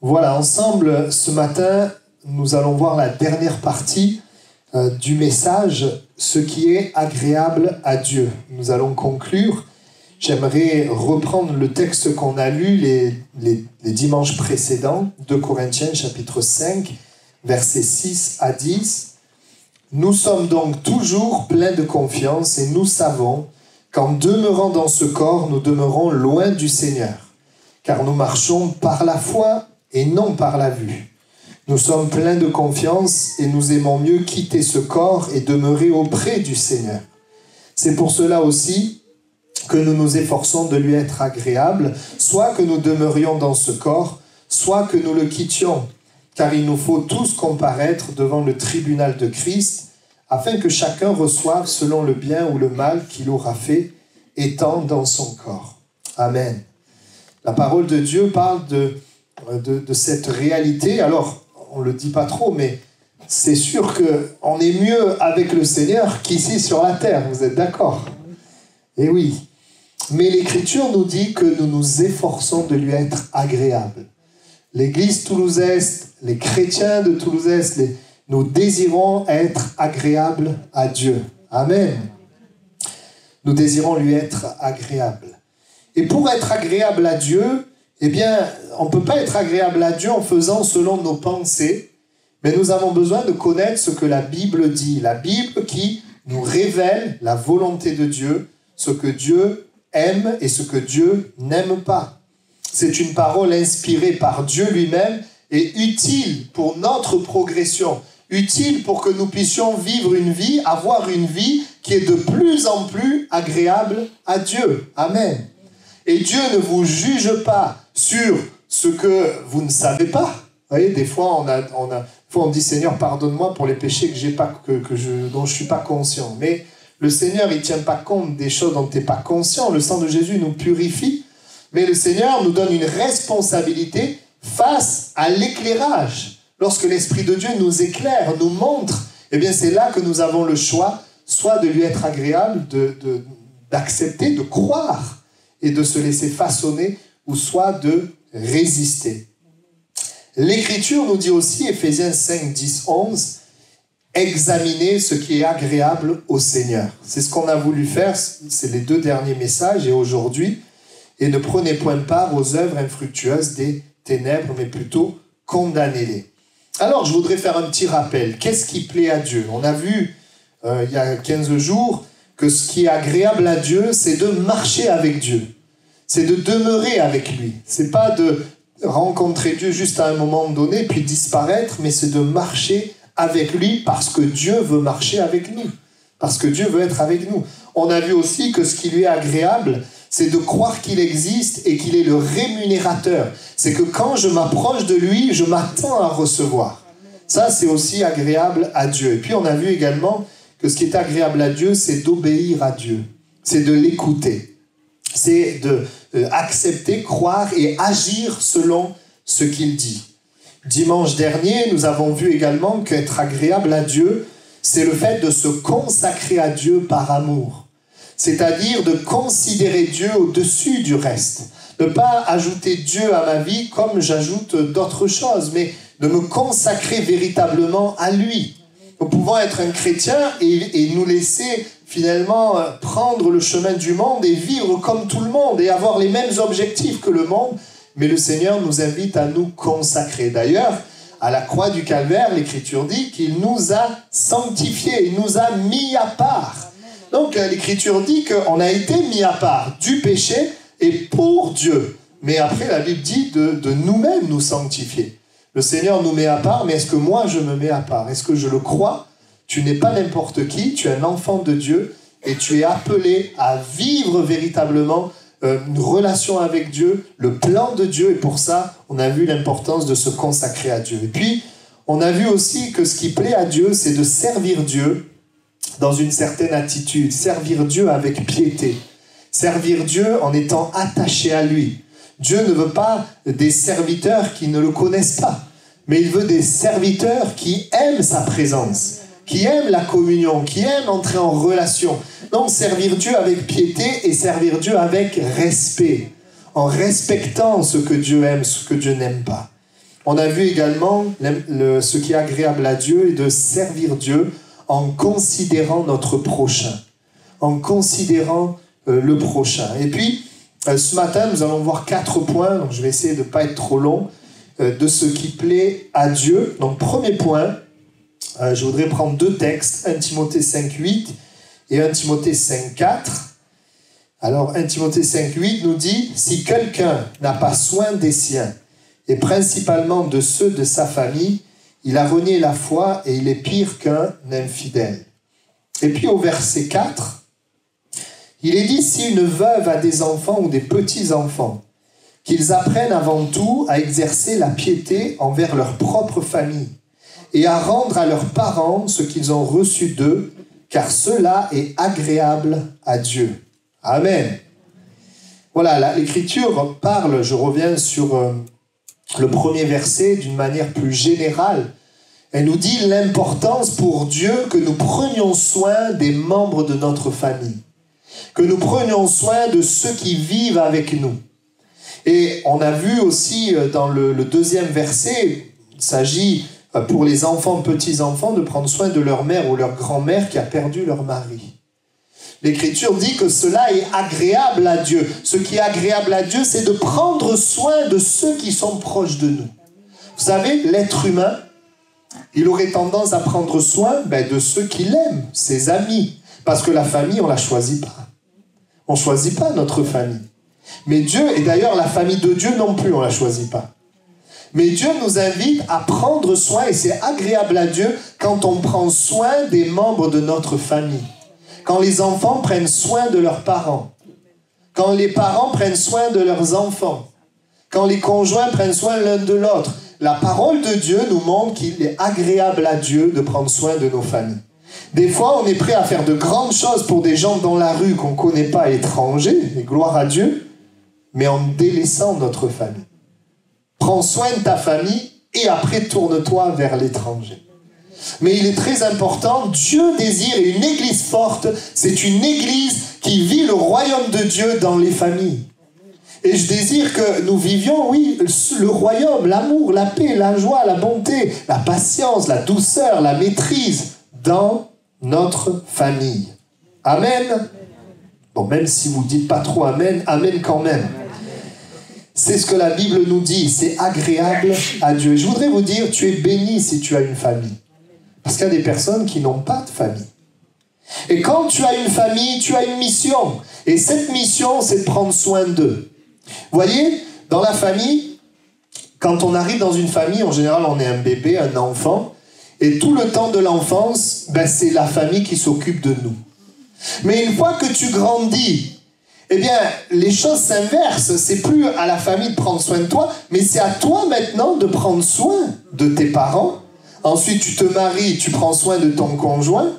Voilà, ensemble, ce matin, nous allons voir la dernière partie du message, ce qui est agréable à Dieu. Nous allons conclure. J'aimerais reprendre le texte qu'on a lu les dimanches précédents, 2 Corinthiens chapitre 5, versets 6 à 10. Nous sommes donc toujours pleins de confiance et nous savons qu'en demeurant dans ce corps, nous demeurons loin du Seigneur, car nous marchons par la foi et non par la vue. Nous sommes pleins de confiance et nous aimons mieux quitter ce corps et demeurer auprès du Seigneur. C'est pour cela aussi que nous nous efforçons de lui être agréables, soit que nous demeurions dans ce corps, soit que nous le quittions, car il nous faut tous comparaître devant le tribunal de Christ, afin que chacun reçoive selon le bien ou le mal qu'il aura fait, étant dans son corps. Amen. La parole de Dieu parle de cette réalité. Alors, on ne le dit pas trop, mais c'est sûr qu'on est mieux avec le Seigneur qu'ici sur la terre. Vous êtes d'accord? Eh oui. Mais l'Écriture nous dit que nous nous efforçons de lui être agréables. L'Église toulousaise, les chrétiens de Toulouse, nous désirons être agréables à Dieu. Amen. Nous désirons lui être agréables. Et pour être agréable à Dieu, eh bien, on ne peut pas être agréable à Dieu en faisant selon nos pensées, mais nous avons besoin de connaître ce que la Bible dit. La Bible qui nous révèle la volonté de Dieu, ce que Dieu aime et ce que Dieu n'aime pas. C'est une parole inspirée par Dieu lui-même et utile pour notre progression, utile pour que nous puissions vivre une vie, avoir une vie qui est de plus en plus agréable à Dieu. Amen. Et Dieu ne vous juge pas sur ce que vous ne savez pas. Vous voyez, des fois, on dit « Seigneur, pardonne-moi pour les péchés dont je ne suis pas conscient. » Mais le Seigneur, il ne tient pas compte des choses dont tu n'es pas conscient. Le sang de Jésus nous purifie. Mais le Seigneur nous donne une responsabilité face à l'éclairage. Lorsque l'Esprit de Dieu nous éclaire, nous montre, eh bien c'est là que nous avons le choix, soit de lui être agréable, d'accepter, de croire et de se laisser façonner, ou soit de résister. L'Écriture nous dit aussi, Éphésiens 5, 10, 11, examinez ce qui est agréable au Seigneur. C'est ce qu'on a voulu faire, c'est les 2 derniers messages et aujourd'hui. Et ne prenez point part aux œuvres infructueuses des ténèbres, mais plutôt condamnez-les. Alors, je voudrais faire un petit rappel. Qu'est-ce qui plaît à Dieu? On a vu, il y a 15 jours, que ce qui est agréable à Dieu, c'est de marcher avec Dieu. C'est de demeurer avec lui. C'est pas de rencontrer Dieu juste à un moment donné, puis disparaître, mais c'est de marcher avec lui parce que Dieu veut marcher avec nous. Parce que Dieu veut être avec nous. On a vu aussi que ce qui lui est agréable, c'est de croire qu'il existe et qu'il est le rémunérateur. C'est que quand je m'approche de lui, je m'attends à recevoir. Ça, c'est aussi agréable à Dieu. Et puis, on a vu également que ce qui est agréable à Dieu, c'est d'obéir à Dieu. C'est de l'écouter. C'est d'accepter, croire et agir selon ce qu'il dit. Dimanche dernier, nous avons vu également qu'être agréable à Dieu, c'est le fait de se consacrer à Dieu par amour. C'est-à-dire de considérer Dieu au-dessus du reste. Ne pas ajouter Dieu à ma vie comme j'ajoute d'autres choses, mais de me consacrer véritablement à lui. Nous pouvons être un chrétien et nous laisser finalement prendre le chemin du monde et vivre comme tout le monde et avoir les mêmes objectifs que le monde, mais le Seigneur nous invite à nous consacrer. D'ailleurs, à la croix du Calvaire, l'Écriture dit qu'il nous a sanctifiés, il nous a mis à part. Donc l'Écriture dit qu'on a été mis à part du péché et pour Dieu. Mais après, la Bible dit de nous-mêmes nous sanctifier. Le Seigneur nous met à part, mais est-ce que moi je me mets à part? Est-ce que je le crois? Tu n'es pas n'importe qui, tu es un enfant de Dieu et tu es appelé à vivre véritablement une relation avec Dieu, le plan de Dieu. Et pour ça, on a vu l'importance de se consacrer à Dieu. Et puis, on a vu aussi que ce qui plaît à Dieu, c'est de servir Dieu dans une certaine attitude, servir Dieu avec piété, servir Dieu en étant attaché à lui. Dieu ne veut pas des serviteurs qui ne le connaissent pas, mais il veut des serviteurs qui aiment sa présence, qui aiment la communion, qui aiment entrer en relation. Donc servir Dieu avec piété et servir Dieu avec respect, en respectant ce que Dieu aime, ce que Dieu n'aime pas. On a vu également ce qui est agréable à Dieu et de servir Dieu en considérant notre prochain. En considérant le prochain. Et puis, ce matin, nous allons voir 4 points, donc je vais essayer de ne pas être trop long, de ce qui plaît à Dieu. Donc, premier point, je voudrais prendre 2 textes, 1 Timothée 5,8 et 1 Timothée 5,4. Alors, 1 Timothée 5,8 nous dit « Si quelqu'un n'a pas soin des siens, et principalement de ceux de sa famille, il a renié la foi et il est pire qu'un infidèle. » Et puis au verset 4, il est dit « Si une veuve a des enfants ou des petits-enfants, qu'ils apprennent avant tout à exercer la piété envers leur propre famille et à rendre à leurs parents ce qu'ils ont reçu d'eux, car cela est agréable à Dieu. » Amen. Voilà, l'Écriture parle, je reviens sur le premier verset d'une manière plus générale. Elle nous dit l'importance pour Dieu que nous prenions soin des membres de notre famille, que nous prenions soin de ceux qui vivent avec nous. Et on a vu aussi dans le deuxième verset, il s'agit pour les enfants, petits-enfants, de prendre soin de leur mère ou leur grand-mère qui a perdu leur mari. L'Écriture dit que cela est agréable à Dieu. Ce qui est agréable à Dieu, c'est de prendre soin de ceux qui sont proches de nous. Vous savez, l'être humain, il aurait tendance à prendre soin de ceux qui l'aiment, ses amis. Parce que la famille, on ne la choisit pas. On ne choisit pas notre famille. Mais Dieu, et d'ailleurs la famille de Dieu non plus, on ne la choisit pas. Mais Dieu nous invite à prendre soin, et c'est agréable à Dieu quand on prend soin des membres de notre famille. Quand les enfants prennent soin de leurs parents, quand les parents prennent soin de leurs enfants, quand les conjoints prennent soin l'un de l'autre. La parole de Dieu nous montre qu'il est agréable à Dieu de prendre soin de nos familles. Des fois, on est prêt à faire de grandes choses pour des gens dans la rue qu'on ne connaît pas, étrangers, et gloire à Dieu, mais en délaissant notre famille. Prends soin de ta famille et après tourne-toi vers l'étranger. Mais il est très important, Dieu désire, et une église forte, c'est une église qui vit le royaume de Dieu dans les familles. Et je désire que nous vivions, oui, le royaume, l'amour, la paix, la joie, la bonté, la patience, la douceur, la maîtrise dans notre famille. Amen. Bon, même si vous ne dites pas trop amen, amen quand même. C'est ce que la Bible nous dit, c'est agréable à Dieu. Et je voudrais vous dire, tu es béni si tu as une famille. Parce qu'il y a des personnes qui n'ont pas de famille. Et quand tu as une famille, tu as une mission. Et cette mission, c'est de prendre soin d'eux. Vous voyez, dans la famille, quand on arrive dans une famille, en général, on est un bébé, un enfant. Et tout le temps de l'enfance, c'est la famille qui s'occupe de nous. Mais une fois que tu grandis, eh bien, les choses s'inversent. C'est plus à la famille de prendre soin de toi, mais c'est à toi maintenant de prendre soin de tes parents. Ensuite, tu te maries, tu prends soin de ton conjoint.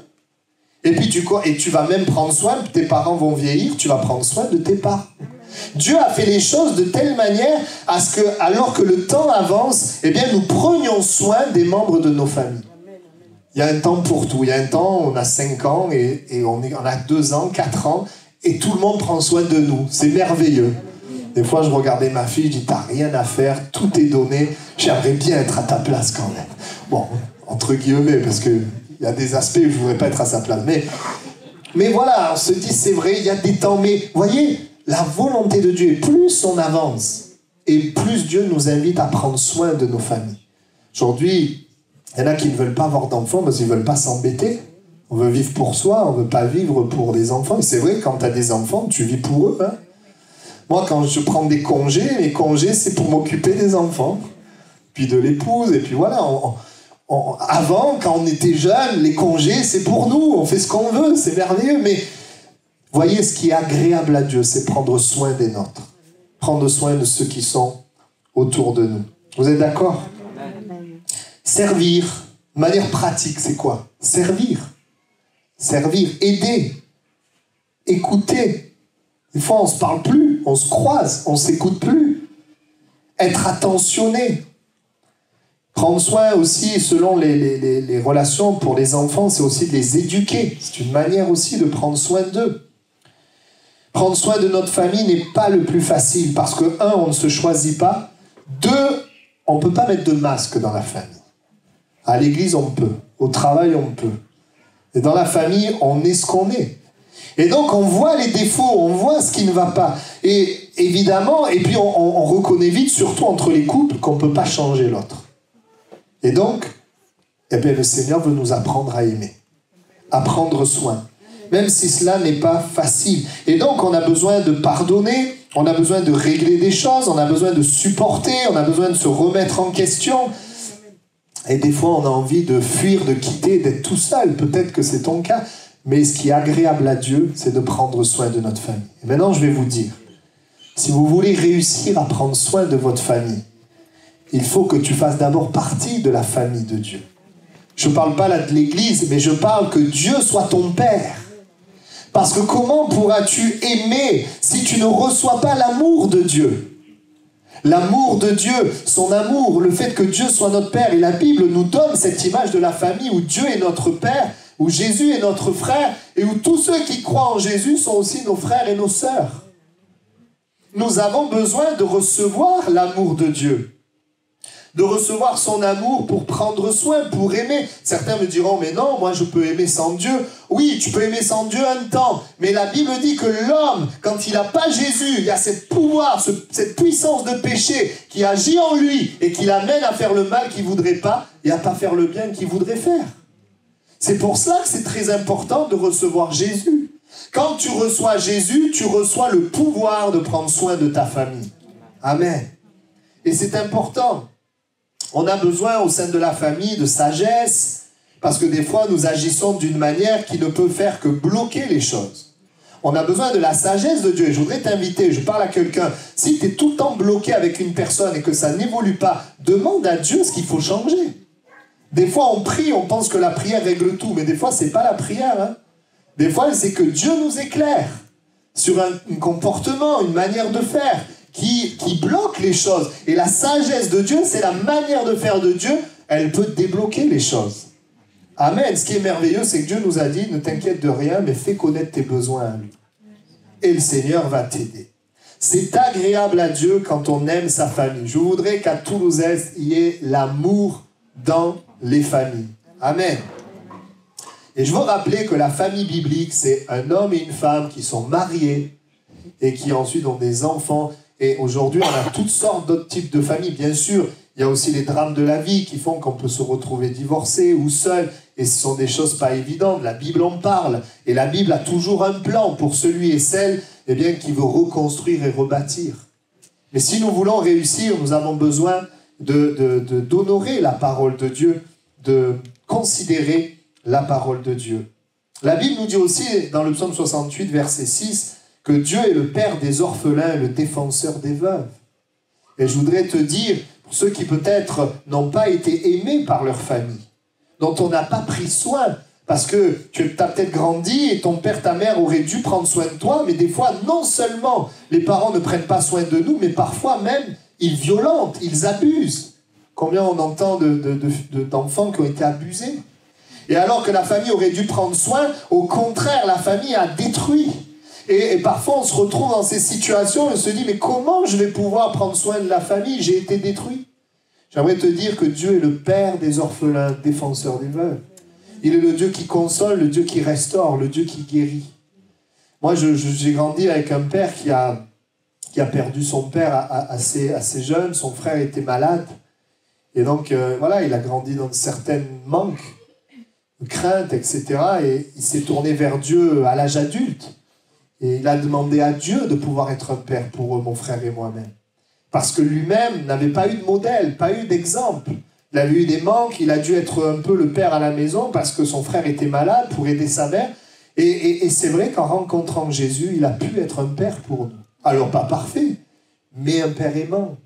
Et puis, tu vas même prendre soin, tes parents vont vieillir, tu vas prendre soin de tes parents. Dieu a fait les choses de telle manière à ce que, alors que le temps avance, eh bien, nous prenions soin des membres de nos familles. Il y a un temps pour tout. Il y a un temps, on a 5 ans et on a 2 ans, 4 ans, et tout le monde prend soin de nous. C'est merveilleux. Des fois, je regardais ma fille, je dis, t'as rien à faire, tout est donné, j'aimerais bien être à ta place quand même. Bon, entre guillemets, parce qu'il y a des aspects où je ne voudrais pas être à sa place. Mais voilà, on se dit, c'est vrai, il y a des temps, mais voyez, la volonté de Dieu, plus on avance, et plus Dieu nous invite à prendre soin de nos familles. Aujourd'hui, il y en a qui ne veulent pas avoir d'enfants parce qu'ils ne veulent pas s'embêter. On veut vivre pour soi, on ne veut pas vivre pour des enfants. Et c'est vrai, quand tu as des enfants, tu vis pour eux. Hein. Moi, quand je prends des congés, mes congés, c'est pour m'occuper des enfants, puis de l'épouse, et puis voilà. Avant, quand on était jeunes, les congés, c'est pour nous, on fait ce qu'on veut, c'est merveilleux. Mais voyez, ce qui est agréable à Dieu, c'est prendre soin des nôtres. Prendre soin de ceux qui sont autour de nous. Vous êtes d'accord ? Servir, de manière pratique, c'est quoi ? Servir. Servir, aider, écouter. Des fois, on ne se parle plus, on se croise, on ne s'écoute plus. Être attentionné. Prendre soin aussi, selon les relations pour les enfants, c'est aussi de les éduquer. C'est une manière aussi de prendre soin d'eux. Prendre soin de notre famille n'est pas le plus facile parce que, 1, on ne se choisit pas. 2, on ne peut pas mettre de masque dans la famille. À l'église, on peut. Au travail, on peut. Et dans la famille, on est ce qu'on est. Et donc, on voit les défauts, on voit ce qui ne va pas. Et évidemment, et puis on reconnaît vite, surtout entre les couples, qu'on ne peut pas changer l'autre. Et donc, eh bien, le Seigneur veut nous apprendre à aimer, à prendre soin, même si cela n'est pas facile. Et donc, on a besoin de pardonner, on a besoin de régler des choses, on a besoin de supporter, on a besoin de se remettre en question. Et des fois, on a envie de fuir, de quitter, d'être tout seul. Peut-être que c'est ton cas. Mais ce qui est agréable à Dieu, c'est de prendre soin de notre famille. Et maintenant, je vais vous dire, si vous voulez réussir à prendre soin de votre famille, il faut que tu fasses d'abord partie de la famille de Dieu. Je ne parle pas là de l'Église, mais je parle que Dieu soit ton Père. Parce que comment pourras-tu aimer si tu ne reçois pas l'amour de Dieu ? L'amour de Dieu, son amour, le fait que Dieu soit notre Père. Et la Bible nous donne cette image de la famille où Dieu est notre Père, où Jésus est notre frère, et où tous ceux qui croient en Jésus sont aussi nos frères et nos sœurs. Nous avons besoin de recevoir l'amour de Dieu, de recevoir son amour pour prendre soin, pour aimer. Certains me diront, mais non, moi je peux aimer sans Dieu. Oui, tu peux aimer sans Dieu un temps, mais la Bible dit que l'homme, quand il n'a pas Jésus, il y a cette pouvoir, cette puissance de péché qui agit en lui et qui l'amène à faire le mal qu'il ne voudrait pas et à ne pas faire le bien qu'il voudrait faire. C'est pour cela que c'est très important de recevoir Jésus. Quand tu reçois Jésus, tu reçois le pouvoir de prendre soin de ta famille. Amen. Et c'est important. On a besoin au sein de la famille de sagesse, parce que des fois nous agissons d'une manière qui ne peut faire que bloquer les choses. On a besoin de la sagesse de Dieu. Et je voudrais t'inviter, je parle à quelqu'un, si tu es tout le temps bloqué avec une personne et que ça n'évolue pas, demande à Dieu ce qu'il faut changer. Des fois on prie, on pense que la prière règle tout, mais des fois c'est pas la prière. Hein. Des fois c'est que Dieu nous éclaire sur un comportement, une manière de faire, qui bloque les choses. Et la sagesse de Dieu, c'est la manière de faire de Dieu, elle peut débloquer les choses. Amen. Ce qui est merveilleux, c'est que Dieu nous a dit, ne t'inquiète de rien, mais fais connaître tes besoins à lui. Et le Seigneur va t'aider. C'est agréable à Dieu quand on aime sa famille. Je voudrais qu'à Toulouse-Est, il y ait l'amour dans les familles. Amen. Et je veux rappeler que la famille biblique, c'est un homme et une femme qui sont mariés et qui ensuite ont des enfants. Et aujourd'hui, on a toutes sortes d'autres types de familles. Bien sûr, il y a aussi les drames de la vie qui font qu'on peut se retrouver divorcé ou seul. Et ce sont des choses pas évidentes. La Bible en parle. Et la Bible a toujours un plan pour celui et celle qui veut reconstruire et rebâtir. Mais si nous voulons réussir, nous avons besoin d'honorer la parole de Dieu, de considérer la parole de Dieu. La Bible nous dit aussi, dans le psaume 68, verset 6, que Dieu est le Père des orphelins et le défenseur des veuves. Et je voudrais te dire, pour ceux qui peut-être n'ont pas été aimés par leur famille, dont on n'a pas pris soin, parce que tu as peut-être grandi et ton père, ta mère auraient dû prendre soin de toi, mais des fois, non seulement les parents ne prennent pas soin de nous, mais parfois même, ils violentent, ils abusent. Combien on entend d'enfants qui ont été abusés? Et alors que la famille aurait dû prendre soin, au contraire, la famille a détruit. Et parfois, on se retrouve dans ces situations et on se dit, mais comment je vais pouvoir prendre soin de la famille? J'ai été détruit. J'aimerais te dire que Dieu est le Père des orphelins, défenseur des veuves. Il est le Dieu qui console, le Dieu qui restaure, le Dieu qui guérit. Moi, j'ai grandi avec un père qui a perdu son père assez jeune. Son frère était malade. Et donc, voilà, il a grandi dans certaines manques, craintes, etc. Et il s'est tourné vers Dieu à l'âge adulte. Et il a demandé à Dieu de pouvoir être un père pour mon frère et moi-même. Parce que lui-même n'avait pas eu de modèle, pas eu d'exemple. Il avait eu des manques, il a dû être un peu le père à la maison parce que son frère était malade pour aider sa mère. Et c'est vrai qu'en rencontrant Jésus, il a pu être un père pour nous. Alors pas parfait, mais un père aimant,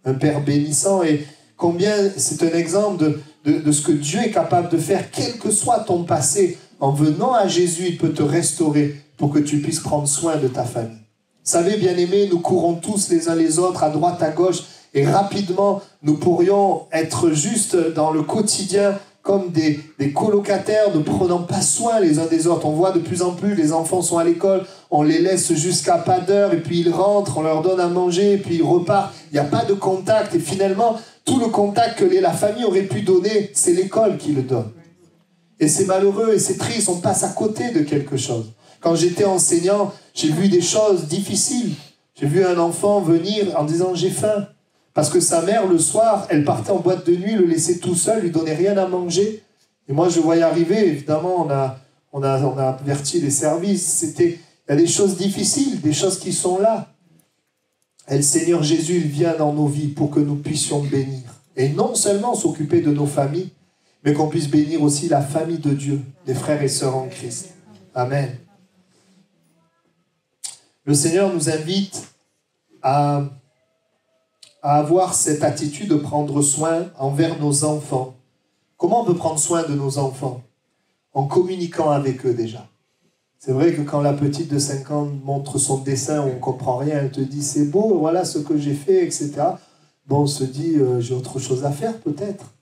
un père bénissant. Et combien c'est un exemple de ce que Dieu est capable de faire, quel que soit ton passé. En venant à Jésus, il peut te restaurer pour que tu puisses prendre soin de ta famille. Vous savez, bien-aimés, nous courons tous les uns les autres, à droite, à gauche, et rapidement, nous pourrions être juste dans le quotidien comme des colocataires, ne prenant pas soin les uns des autres. On voit de plus en plus, les enfants sont à l'école, on les laisse jusqu'à pas d'heure, et puis ils rentrent, on leur donne à manger, et puis ils repartent. Il n'y a pas de contact, et finalement, Tout le contact que la famille aurait pu donner, c'est l'école qui le donne. Et c'est malheureux et c'est triste, on passe à côté de quelque chose. Quand j'étais enseignant, j'ai vu des choses difficiles. J'ai vu un enfant venir en disant « j'ai faim ». Parce que sa mère, le soir, elle partait en boîte de nuit, le laissait tout seul, lui donnait rien à manger. Et moi, je voyais arriver, évidemment, on a averti les services. Il y a des choses difficiles, des choses qui sont là. Et le Seigneur Jésus, il vient dans nos vies pour que nous puissions bénir. Et non seulement s'occuper de nos familles, mais qu'on puisse bénir aussi la famille de Dieu, des frères et sœurs en Christ. Amen. Le Seigneur nous invite à avoir cette attitude de prendre soin envers nos enfants. Comment on peut prendre soin de nos enfants? En communiquant avec eux déjà. C'est vrai que quand la petite de 5 ans montre son dessin, on ne comprend rien, elle te dit c'est beau, voilà ce que j'ai fait, etc. Bon, on se dit j'ai autre chose à faire peut-être.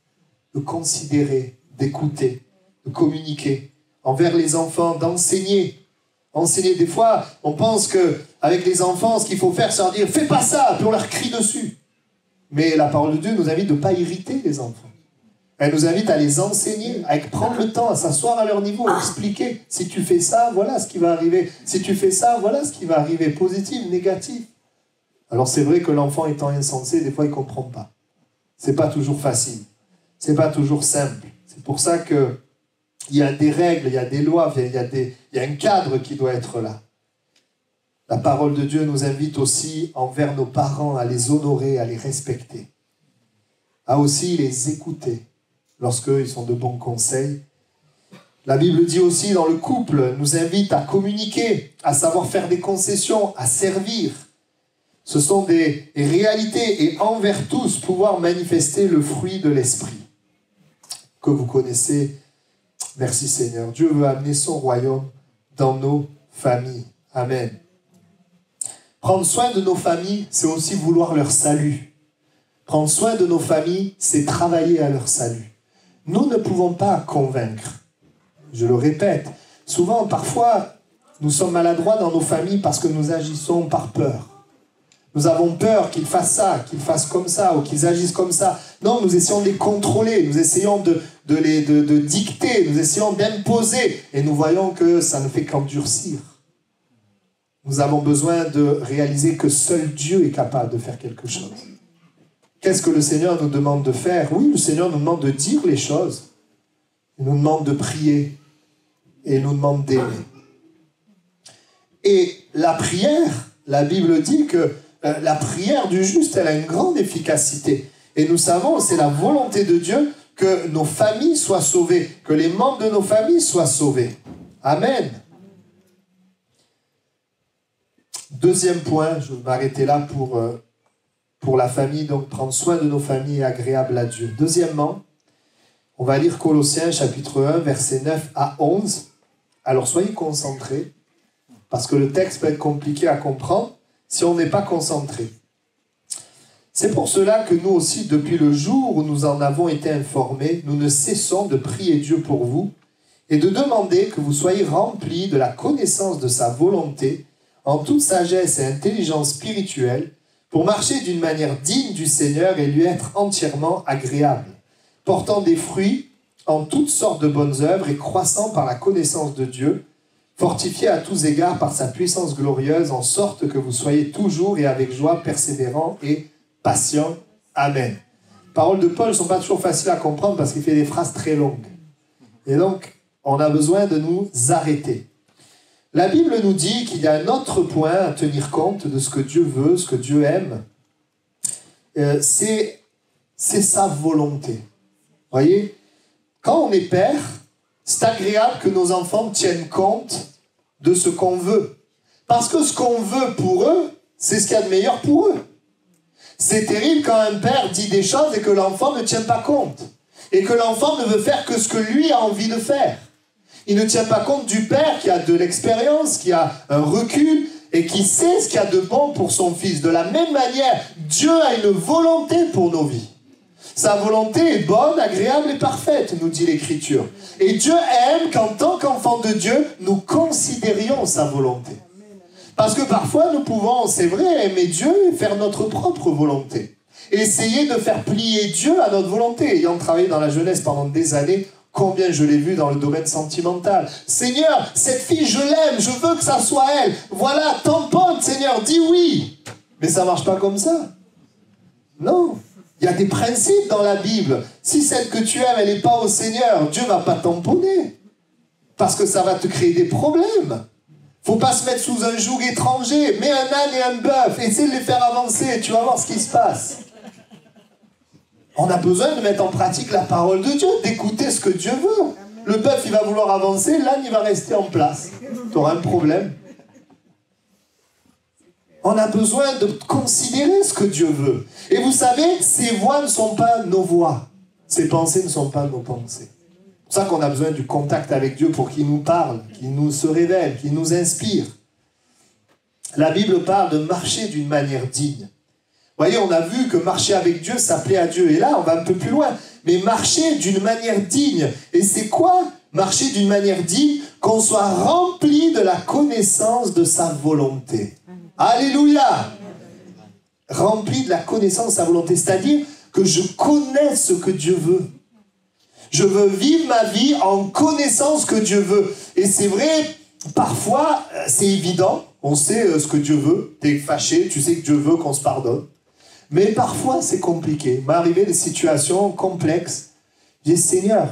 De considérer, d'écouter, de communiquer envers les enfants, d'enseigner. Enseigner, des fois, on pense qu'avec les enfants, ce qu'il faut faire, c'est leur dire « fais pas ça », puis on leur crie dessus. Mais la parole de Dieu nous invite de ne pas irriter les enfants. Elle nous invite à les enseigner, à prendre le temps, à s'asseoir à leur niveau, à expliquer. Si tu fais ça, voilà ce qui va arriver. Si tu fais ça, voilà ce qui va arriver. Positif, négatif. Alors c'est vrai que l'enfant étant insensé, des fois il ne comprend pas. C'est pas toujours facile. C'est pas toujours simple. C'est pour ça qu'il y a des règles, il y a des lois, il y a un cadre qui doit être là. La parole de Dieu nous invite aussi envers nos parents à les honorer, à les respecter. À aussi les écouter lorsqu'ils sont de bons conseils. La Bible dit aussi dans le couple, nous invite à communiquer, à savoir faire des concessions, à servir. Ce sont des réalités et envers tous pouvoir manifester le fruit de l'esprit que vous connaissez. Merci Seigneur. Dieu veut amener son royaume dans nos familles. Amen. Prendre soin de nos familles, c'est aussi vouloir leur salut. Prendre soin de nos familles, c'est travailler à leur salut. Nous ne pouvons pas convaincre. Je le répète, souvent, parfois, nous sommes maladroits dans nos familles parce que nous agissons par peur. Nous avons peur qu'ils fassent ça, qu'ils fassent comme ça, ou qu'ils agissent comme ça. Non, nous essayons de les contrôler, nous essayons de dicter, nous essayons d'imposer, et nous voyons que ça ne fait qu'endurcir. Nous avons besoin de réaliser que seul Dieu est capable de faire quelque chose. Qu'est-ce que le Seigneur nous demande de faire? Oui, le Seigneur nous demande de dire les choses. Il nous demande de prier. Et il nous demande d'aimer. Et la prière, la Bible dit que la prière du juste, elle a une grande efficacité. Et nous savons, c'est la volonté de Dieu que nos familles soient sauvées, que les membres de nos familles soient sauvés. Amen. Deuxième point, je vais m'arrêter là pour la famille, donc prendre soin de nos familles est agréable à Dieu. Deuxièmement, on va lire Colossiens chapitre 1, versets 9 à 11. Alors soyez concentrés, parce que le texte peut être compliqué à comprendre si on n'est pas concentré. C'est pour cela que nous aussi, depuis le jour où nous en avons été informés, nous ne cessons de prier Dieu pour vous et de demander que vous soyez remplis de la connaissance de sa volonté en toute sagesse et intelligence spirituelle pour marcher d'une manière digne du Seigneur et lui être entièrement agréable, portant des fruits en toutes sortes de bonnes œuvres et croissant par la connaissance de Dieu, fortifié à tous égards par sa puissance glorieuse, en sorte que vous soyez toujours et avec joie persévérants et patients. Amen. Les paroles de Paul ne sont pas toujours faciles à comprendre parce qu'il fait des phrases très longues. Et donc, on a besoin de nous arrêter. La Bible nous dit qu'il y a un autre point à tenir compte de ce que Dieu veut, ce que Dieu aime. C'est sa volonté. Voyez, quand on est père, c'est agréable que nos enfants tiennent compte de ce qu'on veut. Parce que ce qu'on veut pour eux, c'est ce qu'il y a de meilleur pour eux. C'est terrible quand un père dit des choses et que l'enfant ne tient pas compte. Et que l'enfant ne veut faire que ce que lui a envie de faire. Il ne tient pas compte du père qui a de l'expérience, qui a un recul et qui sait ce qu'il y a de bon pour son fils. De la même manière, Dieu a une volonté pour nos vies. Sa volonté est bonne, agréable et parfaite, nous dit l'Écriture. Et Dieu aime qu'en tant qu'enfants de Dieu, nous considérions sa volonté. Parce que parfois, nous pouvons, c'est vrai, aimer Dieu et faire notre propre volonté. Et essayer de faire plier Dieu à notre volonté. Ayant travaillé dans la jeunesse pendant des années, combien je l'ai vu dans le domaine sentimental. Seigneur, cette fille, je l'aime, je veux que ça soit elle. Voilà, tamponne, Seigneur, dis oui. Mais ça ne marche pas comme ça. Non. Il y a des principes dans la Bible. Si celle que tu aimes, elle n'est pas au Seigneur, Dieu ne va pas tamponner. Parce que ça va te créer des problèmes. Faut pas se mettre sous un joug étranger. Mets un âne et un bœuf. Essaie de les faire avancer. Tu vas voir ce qui se passe. On a besoin de mettre en pratique la parole de Dieu, d'écouter ce que Dieu veut. Le bœuf, il va vouloir avancer. L'âne, il va rester en place. Tu auras un problème. On a besoin de considérer ce que Dieu veut. Et vous savez, ses voix ne sont pas nos voix. Ses pensées ne sont pas nos pensées. C'est pour ça qu'on a besoin du contact avec Dieu pour qu'il nous parle, qu'il nous se révèle, qu'il nous inspire. La Bible parle de marcher d'une manière digne. Vous voyez, on a vu que marcher avec Dieu, ça plaît à Dieu. Et là, on va un peu plus loin. Mais marcher d'une manière digne. Et c'est quoi marcher d'une manière digne? Qu'on soit rempli de la connaissance de sa volonté. Alléluia! Rempli de la connaissance de sa volonté. C'est-à-dire que je connais ce que Dieu veut. Je veux vivre ma vie en connaissant ce que Dieu veut. Et c'est vrai, parfois, c'est évident. On sait ce que Dieu veut. Tu es fâché, tu sais que Dieu veut qu'on se pardonne. Mais parfois, c'est compliqué. Il m'est arrivé des situations complexes. Je dis, Seigneur,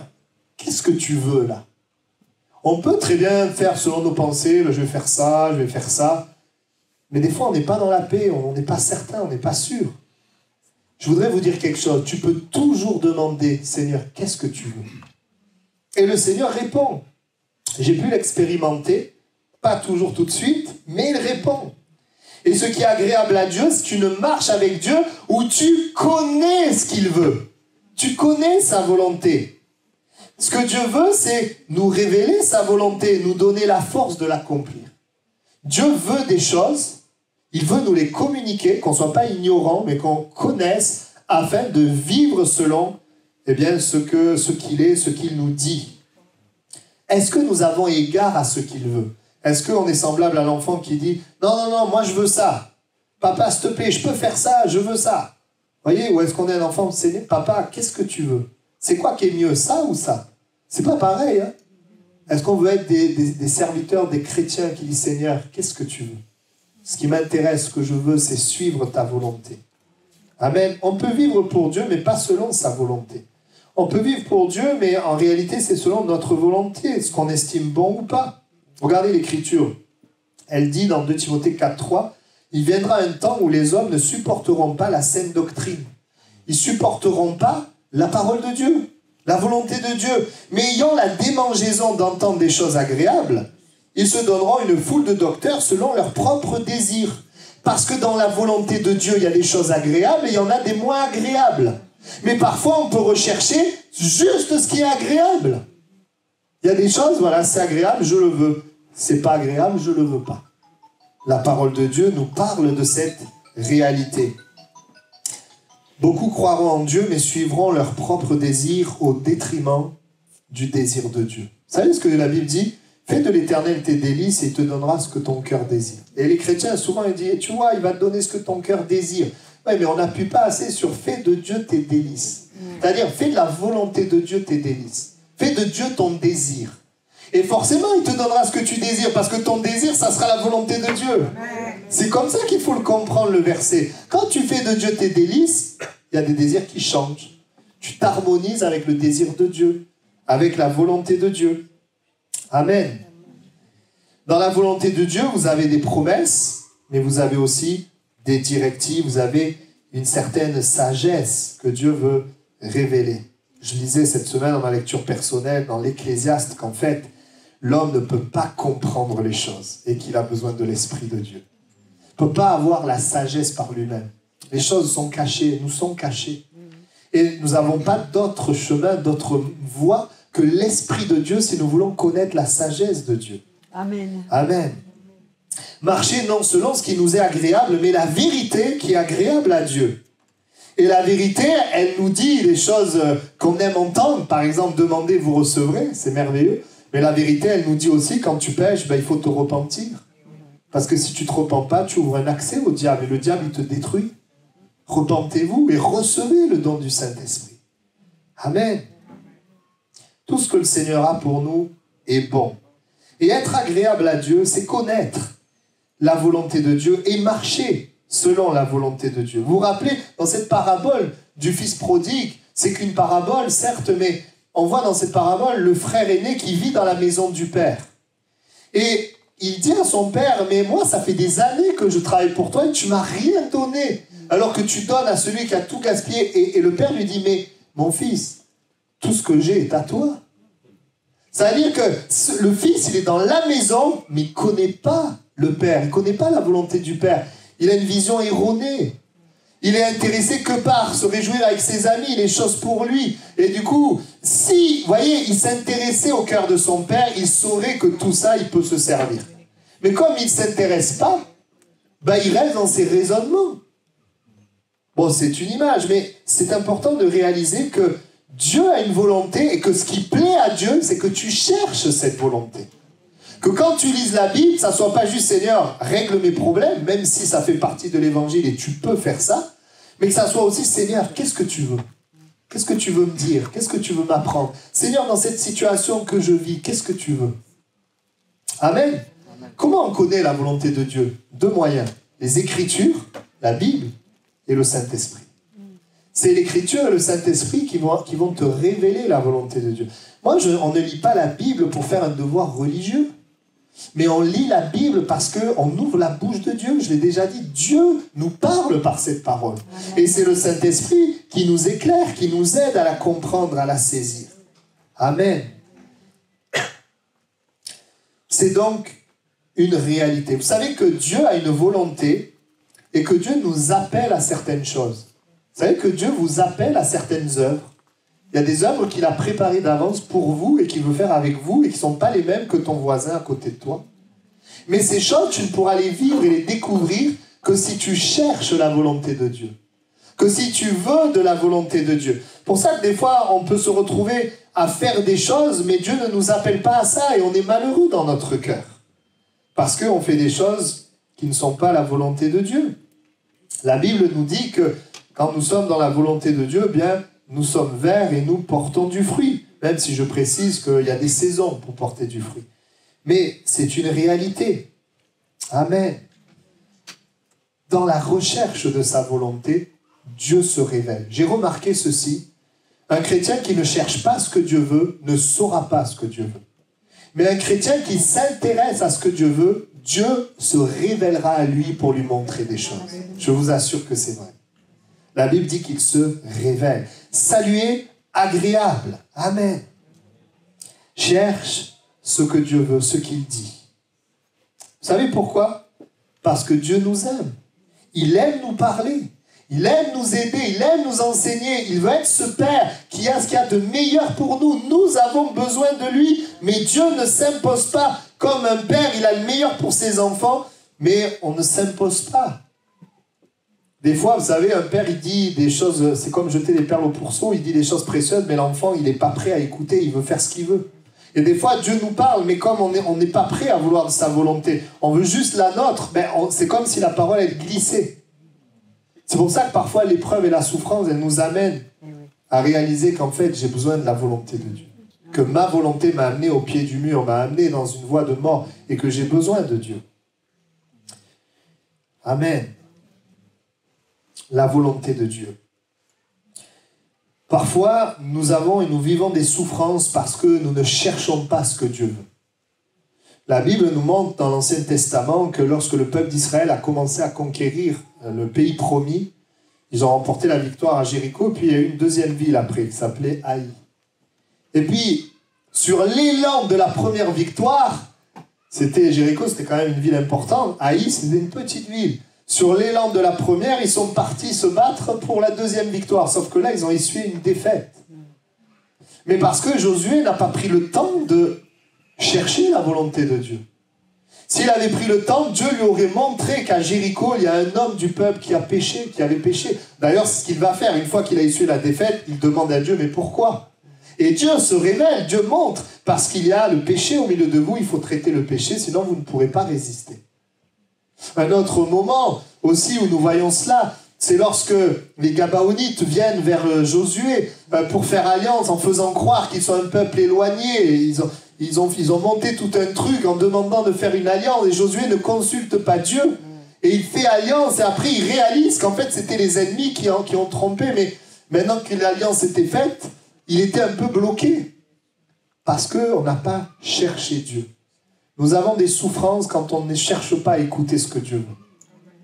qu'est-ce que tu veux là? On peut très bien faire selon nos pensées. Je vais faire ça, je vais faire ça. Mais des fois, on n'est pas dans la paix. On n'est pas certain, on n'est pas sûr. Je voudrais vous dire quelque chose. Tu peux toujours demander, Seigneur, qu'est-ce que tu veux? Et le Seigneur répond. J'ai pu l'expérimenter, pas toujours tout de suite, mais il répond. Et ce qui est agréable à Dieu, c'est une marche avec Dieu où tu connais ce qu'il veut. Tu connais sa volonté. Ce que Dieu veut, c'est nous révéler sa volonté, nous donner la force de l'accomplir. Dieu veut des choses. Il veut nous les communiquer, qu'on ne soit pas ignorants, mais qu'on connaisse afin de vivre selon ce qu'il est, ce qu'il nous dit. Est-ce que nous avons égard à ce qu'il veut? Est-ce qu'on est semblable à l'enfant qui dit « Non, non, non, moi je veux ça. Papa, s'il te plaît, je peux faire ça, je veux ça. » Voyez, ou est-ce qu'on est un enfant Seigneur, papa, qu'est-ce que tu veux? C'est quoi qui est mieux, ça ou ça? C'est pas pareil, hein? Est-ce qu'on veut être des serviteurs, des chrétiens qui disent « Seigneur, qu'est-ce que tu veux? Ce qui m'intéresse, ce que je veux, c'est suivre ta volonté. » Amen. On peut vivre pour Dieu, mais pas selon sa volonté. On peut vivre pour Dieu, mais en réalité, c'est selon notre volonté, ce qu'on estime bon ou pas. Regardez l'Écriture. Elle dit dans 2 Timothée 4,3, « Il viendra un temps où les hommes ne supporteront pas la saine doctrine. Ils ne supporteront pas la parole de Dieu, la volonté de Dieu. Mais ayant la démangeaison d'entendre des choses agréables, ils se donneront une foule de docteurs selon leurs propres désirs. » Parce que dans la volonté de Dieu, il y a des choses agréables et il y en a des moins agréables. Mais parfois, on peut rechercher juste ce qui est agréable. Il y a des choses, voilà, c'est agréable, je le veux. C'est pas agréable, je le veux pas. La parole de Dieu nous parle de cette réalité. Beaucoup croiront en Dieu, mais suivront leurs propres désirs au détriment du désir de Dieu. Vous savez ce que la Bible dit? Fais de l'Éternel tes délices et il te donnera ce que ton cœur désire. Et les chrétiens, souvent, ils disent, tu vois, il va te donner ce que ton cœur désire. Oui, mais on n'appuie pas assez sur fais de Dieu tes délices. C'est-à-dire, fais de la volonté de Dieu tes délices. Fais de Dieu ton désir. Et forcément, il te donnera ce que tu désires, parce que ton désir, ça sera la volonté de Dieu. C'est comme ça qu'il faut le comprendre, le verset. Quand tu fais de Dieu tes délices, il y a des désirs qui changent. Tu t'harmonises avec le désir de Dieu, avec la volonté de Dieu. Amen. Dans la volonté de Dieu, vous avez des promesses, mais vous avez aussi des directives, vous avez une certaine sagesse que Dieu veut révéler. Je lisais cette semaine dans ma lecture personnelle, dans l'Ecclésiaste, qu'en fait, l'homme ne peut pas comprendre les choses et qu'il a besoin de l'Esprit de Dieu. Il ne peut pas avoir la sagesse par lui-même. Les choses sont cachées, nous sont cachées. Et nous n'avons pas d'autre chemin, d'autre voie que l'Esprit de Dieu si nous voulons connaître la sagesse de Dieu. Amen. Amen. Marcher non selon ce qui nous est agréable, mais la vérité qui est agréable à Dieu. Et la vérité, elle nous dit les choses qu'on aime entendre. Par exemple, demandez, vous recevrez, c'est merveilleux. Mais la vérité, elle nous dit aussi, quand tu pêches, il faut te repentir. Parce que si tu ne te repens pas, tu ouvres un accès au diable. Et le diable, il te détruit. repentez-vous et recevez le don du Saint-Esprit. Amen. Tout ce que le Seigneur a pour nous est bon. Et être agréable à Dieu, c'est connaître la volonté de Dieu et marcher selon la volonté de Dieu. Vous vous rappelez, dans cette parabole du fils prodigue, c'est qu'une parabole, certes, mais on voit dans cette parabole le frère aîné qui vit dans la maison du père. Et il dit à son père, mais moi, ça fait des années que je travaille pour toi et tu m'as rien donné, alors que tu donnes à celui qui a tout gaspillé. Et le père lui dit, mais mon fils, tout ce que j'ai est à toi. Ça veut dire que le fils, il est dans la maison, mais il ne connaît pas le père, il ne connaît pas la volonté du père. Il a une vision erronée. Il est intéressé que par se réjouir avec ses amis, les choses pour lui. Et du coup, si, vous voyez, il s'intéressait au cœur de son père, il saurait que tout ça, il peut se servir. Mais comme il ne s'intéresse pas, ben, il reste dans ses raisonnements. Bon, c'est une image, mais c'est important de réaliser que Dieu a une volonté et que ce qui plaît à Dieu, c'est que tu cherches cette volonté. Que quand tu lises la Bible, ça ne soit pas juste « Seigneur, règle mes problèmes », même si ça fait partie de l'Évangile et tu peux faire ça, mais que ça soit aussi « Seigneur, qu'est-ce que tu veux ? Qu'est-ce que tu veux me dire ? Qu'est-ce que tu veux m'apprendre ? Seigneur, dans cette situation que je vis, qu'est-ce que tu veux ?» Amen. Comment on connaît la volonté de Dieu ? Deux moyens. Les Écritures, la Bible et le Saint-Esprit. C'est l'Écriture et le Saint-Esprit qui vont te révéler la volonté de Dieu. Moi, on ne lit pas la Bible pour faire un devoir religieux. Mais on lit la Bible parce qu'on ouvre la bouche de Dieu. Je l'ai déjà dit, Dieu nous parle par cette parole. Et c'est le Saint-Esprit qui nous éclaire, qui nous aide à la comprendre, à la saisir. Amen. C'est donc une réalité. Vous savez que Dieu a une volonté et que Dieu nous appelle à certaines choses. Vous savez que Dieu vous appelle à certaines œuvres. Il y a des œuvres qu'il a préparées d'avance pour vous et qu'il veut faire avec vous et qui ne sont pas les mêmes que ton voisin à côté de toi. Mais ces choses, tu ne pourras les vivre et les découvrir que si tu cherches la volonté de Dieu. Que si tu veux de la volonté de Dieu. Pour ça que des fois, on peut se retrouver à faire des choses, mais Dieu ne nous appelle pas à ça et on est malheureux dans notre cœur. Parce qu'on fait des choses qui ne sont pas la volonté de Dieu. La Bible nous dit que quand nous sommes dans la volonté de Dieu, bien, nous sommes verts et nous portons du fruit. Même si je précise qu'il y a des saisons pour porter du fruit. Mais c'est une réalité. Amen. Dans la recherche de sa volonté, Dieu se révèle. J'ai remarqué ceci. Un chrétien qui ne cherche pas ce que Dieu veut ne saura pas ce que Dieu veut. Mais un chrétien qui s'intéresse à ce que Dieu veut, Dieu se révélera à lui pour lui montrer des choses. Je vous assure que c'est vrai. La Bible dit qu'il se révèle. Saluez, agréable. Amen. Cherche ce que Dieu veut, ce qu'il dit. Vous savez pourquoi ? Parce que Dieu nous aime. Il aime nous parler. Il aime nous aider. Il aime nous enseigner. Il veut être ce Père qui a ce qu'il y a de meilleur pour nous. Nous avons besoin de lui. Mais Dieu ne s'impose pas. Comme un père, il a le meilleur pour ses enfants. Mais on ne s'impose pas. Des fois, vous savez, un père, il dit des choses, c'est comme jeter des perles au pourceau, il dit des choses précieuses, mais l'enfant, il n'est pas prêt à écouter, il veut faire ce qu'il veut. Et des fois, Dieu nous parle, mais comme on n'est pas prêt à vouloir de sa volonté, on veut juste la nôtre, ben c'est comme si la parole, elle glissait. C'est pour ça que parfois, l'épreuve et la souffrance, elles nous amènent à réaliser qu'en fait, j'ai besoin de la volonté de Dieu. Que ma volonté m'a amené au pied du mur, m'a amené dans une voie de mort, et que j'ai besoin de Dieu. Amen. La volonté de Dieu. Parfois, nous avons et nous vivons des souffrances parce que nous ne cherchons pas ce que Dieu veut. La Bible nous montre dans l'Ancien Testament que lorsque le peuple d'Israël a commencé à conquérir le pays promis, ils ont remporté la victoire à Jéricho, puis il y a eu une deuxième ville après, qui s'appelait Haï. Et puis, sur l'élan de la première victoire, Jéricho, c'était quand même une ville importante. Haï, c'était une petite ville. Sur l'élan de la première, ils sont partis se battre pour la deuxième victoire. Sauf que là, ils ont essuyé une défaite. Mais parce que Josué n'a pas pris le temps de chercher la volonté de Dieu. S'il avait pris le temps, Dieu lui aurait montré qu'à Jéricho, il y a un homme du peuple qui a péché, qui avait péché. D'ailleurs, c'est ce qu'il va faire. Une fois qu'il a essuyé la défaite, il demande à Dieu, mais pourquoi ? Et Dieu se révèle, Dieu montre. Parce qu'il y a le péché au milieu de vous, il faut traiter le péché, sinon vous ne pourrez pas résister. Un autre moment aussi où nous voyons cela, C'est lorsque les Gabaonites viennent vers Josué pour faire alliance en faisant croire qu'ils sont un peuple éloigné. Ils ont monté tout un truc en demandant de faire une alliance et Josué ne consulte pas Dieu. Et il fait alliance et après il réalise qu'en fait c'était les ennemis qui ont trompé. Mais maintenant que l'alliance était faite, il était un peu bloqué. Parce qu'on n'a pas cherché Dieu. Nous avons des souffrances quand on ne cherche pas à écouter ce que Dieu veut.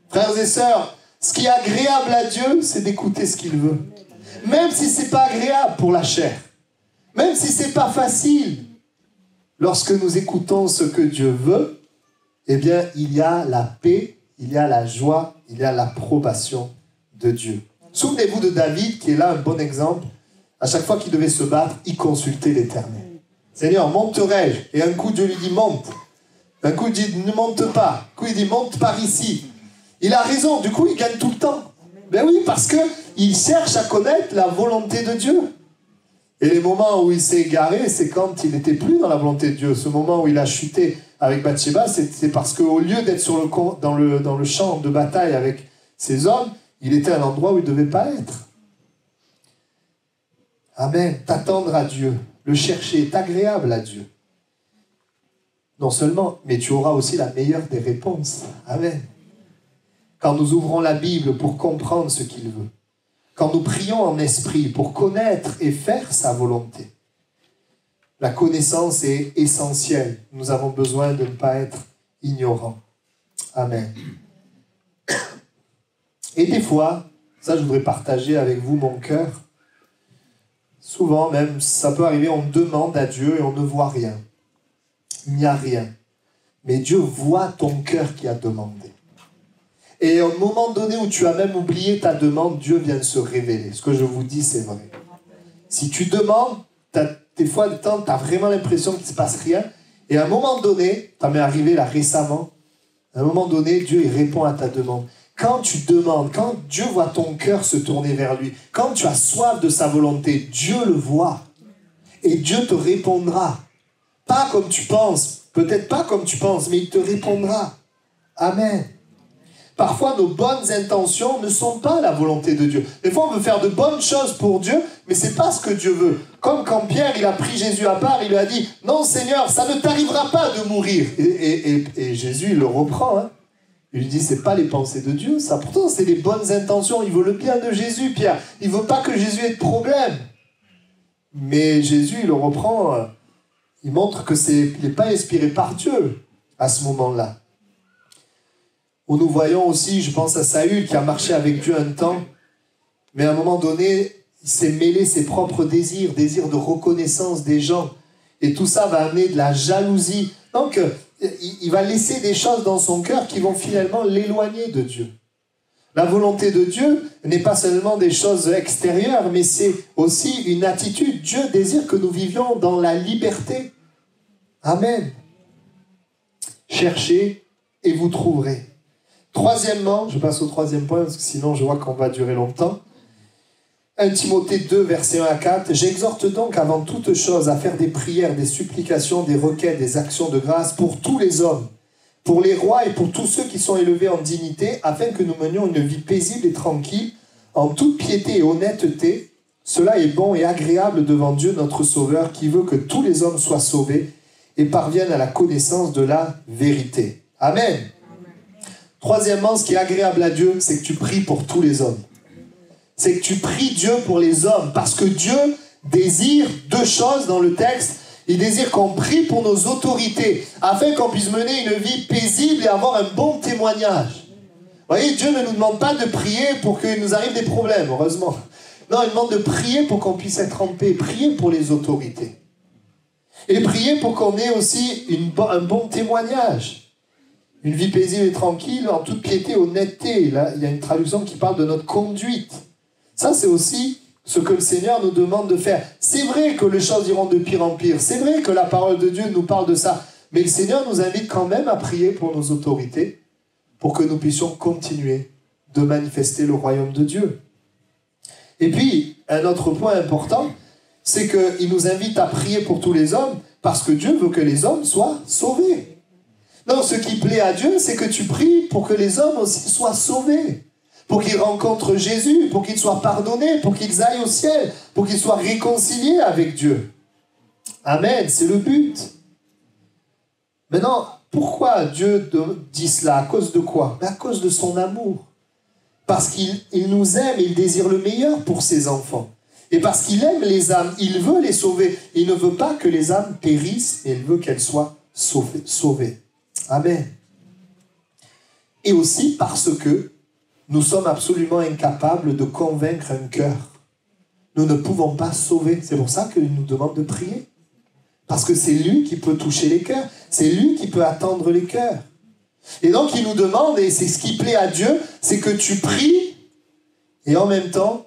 Frères et sœurs, ce qui est agréable à Dieu, c'est d'écouter ce qu'il veut. Même si ce n'est pas agréable pour la chair. Même si ce n'est pas facile. Lorsque nous écoutons ce que Dieu veut, eh bien, il y a la paix, il y a la joie, il y a l'approbation de Dieu. Souvenez-vous de David, qui est là un bon exemple. À chaque fois qu'il devait se battre, il consultait l'Éternel. Seigneur, monterai-je? Et un coup, Dieu lui dit, monte. Un coup, il dit, ne monte pas. Un coup, il dit, monte par ici. Il a raison, du coup, il gagne tout le temps. Ben oui, parce qu'il cherche à connaître la volonté de Dieu. Et les moments où il s'est égaré, c'est quand il n'était plus dans la volonté de Dieu. Ce moment où il a chuté avec Bathsheba, c'est parce qu'au lieu d'être dans le champ de bataille avec ses hommes, il était à un endroit où il ne devait pas être. Amen. T'attendre à Dieu, le chercher est agréable à Dieu. Non seulement, mais tu auras aussi la meilleure des réponses. Amen. Quand nous ouvrons la Bible pour comprendre ce qu'il veut, quand nous prions en esprit pour connaître et faire sa volonté, la connaissance est essentielle. Nous avons besoin de ne pas être ignorants. Amen. Et des fois, ça je voudrais partager avec vous mon cœur, souvent même, ça peut arriver, on demande à Dieu et on ne voit rien. Il n'y a rien. Mais Dieu voit ton cœur qui a demandé. Et au moment donné où tu as même oublié ta demande, Dieu vient de se révéler. Ce que je vous dis, c'est vrai. Si tu demandes, des fois, tu as vraiment l'impression qu'il ne se passe rien. Et à un moment donné, ça m'est arrivé là récemment, à un moment donné, Dieu il répond à ta demande. Quand tu demandes, quand Dieu voit ton cœur se tourner vers lui, quand tu as soif de sa volonté, Dieu le voit. Et Dieu te répondra. Pas comme tu penses, peut-être pas comme tu penses, mais il te répondra. Amen. Parfois, nos bonnes intentions ne sont pas la volonté de Dieu. Des fois, on veut faire de bonnes choses pour Dieu, mais ce n'est pas ce que Dieu veut. Comme quand Pierre, il a pris Jésus à part, il lui a dit « Non, Seigneur, ça ne t'arrivera pas de mourir. » Et Jésus, il le reprend. Hein. Il lui dit « C'est pas les pensées de Dieu, ça. Pourtant, c'est les bonnes intentions. Il veut le bien de Jésus, Pierre. Il ne veut pas que Jésus ait de problème. » Mais Jésus, il le reprend. Il montre qu'il n'est pas inspiré par Dieu à ce moment-là. Où nous voyons aussi, je pense à Saül qui a marché avec Dieu un temps, mais à un moment donné, il s'est mêlé ses propres désirs de reconnaissance des gens. Et tout ça va amener de la jalousie. Donc, il va laisser des choses dans son cœur qui vont finalement l'éloigner de Dieu. La volonté de Dieu n'est pas seulement des choses extérieures, mais c'est aussi une attitude. Dieu désire que nous vivions dans la liberté. Amen. Cherchez et vous trouverez. Troisièmement, je passe au troisième point, parce que sinon je vois qu'on va durer longtemps. 1 Timothée 2, versets 1 à 4. « J'exhorte donc avant toute chose à faire des prières, des supplications, des requêtes, des actions de grâce pour tous les hommes, pour les rois et pour tous ceux qui sont élevés en dignité, afin que nous menions une vie paisible et tranquille, en toute piété et honnêteté. Cela est bon et agréable devant Dieu notre Sauveur, qui veut que tous les hommes soient sauvés et parviennent à la connaissance de la vérité. » Amen. Troisièmement, ce qui est agréable à Dieu, c'est que tu pries pour tous les hommes. C'est que tu pries Dieu pour les hommes. Parce que Dieu désire deux choses dans le texte. Il désire qu'on prie pour nos autorités, afin qu'on puisse mener une vie paisible et avoir un bon témoignage. Vous voyez, Dieu ne nous demande pas de prier pour qu'il nous arrive des problèmes, heureusement. Non, il demande de prier pour qu'on puisse être en paix. Prier pour les autorités. Et prier pour qu'on ait aussi un bon témoignage. Une vie paisible et tranquille, en toute piété et honnêteté. Là, il y a une traduction qui parle de notre conduite. Ça, c'est aussi ce que le Seigneur nous demande de faire. C'est vrai que les choses iront de pire en pire. C'est vrai que la parole de Dieu nous parle de ça. Mais le Seigneur nous invite quand même à prier pour nos autorités, pour que nous puissions continuer de manifester le royaume de Dieu. Et puis, un autre point important, c'est qu'il nous invite à prier pour tous les hommes, parce que Dieu veut que les hommes soient sauvés. Non, ce qui plaît à Dieu, c'est que tu pries pour que les hommes aussi soient sauvés. pour qu'ils rencontrent Jésus, pour qu'ils soient pardonnés, pour qu'ils aillent au ciel, pour qu'ils soient réconciliés avec Dieu. Amen, c'est le but. Maintenant, pourquoi Dieu dit cela? À cause de quoi? À cause de son amour. Parce qu'il nous aime et il désire le meilleur pour ses enfants. Et parce qu'il aime les âmes, il veut les sauver. Il ne veut pas que les âmes périssent, mais il veut qu'elles soient sauvées. Amen. Et aussi parce que nous sommes absolument incapables de convaincre un cœur. Nous ne pouvons pas sauver. C'est pour ça qu'il nous demande de prier. Parce que c'est lui qui peut toucher les cœurs. C'est lui qui peut attendre les cœurs. Et donc il nous demande, et c'est ce qui plaît à Dieu, c'est que tu pries et en même temps,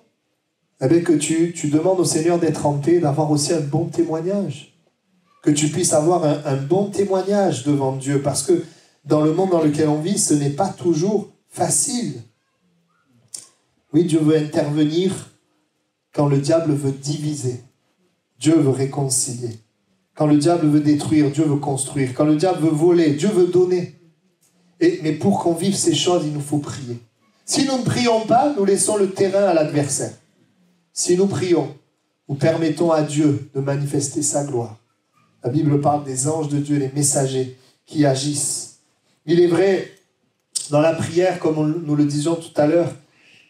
eh bien, que tu demandes au Seigneur d'être en paix, d'avoir aussi un bon témoignage. Que tu puisses avoir un bon témoignage devant Dieu. Parce que dans le monde dans lequel on vit, ce n'est pas toujours facile. Oui, Dieu veut intervenir quand le diable veut diviser. Dieu veut réconcilier. Quand le diable veut détruire, Dieu veut construire. Quand le diable veut voler, Dieu veut donner. Mais pour qu'on vive ces choses, il nous faut prier. Si nous ne prions pas, nous laissons le terrain à l'adversaire. Si nous prions, nous permettons à Dieu de manifester sa gloire. La Bible parle des anges de Dieu, les messagers qui agissent. Il est vrai, dans la prière, comme nous le disions tout à l'heure,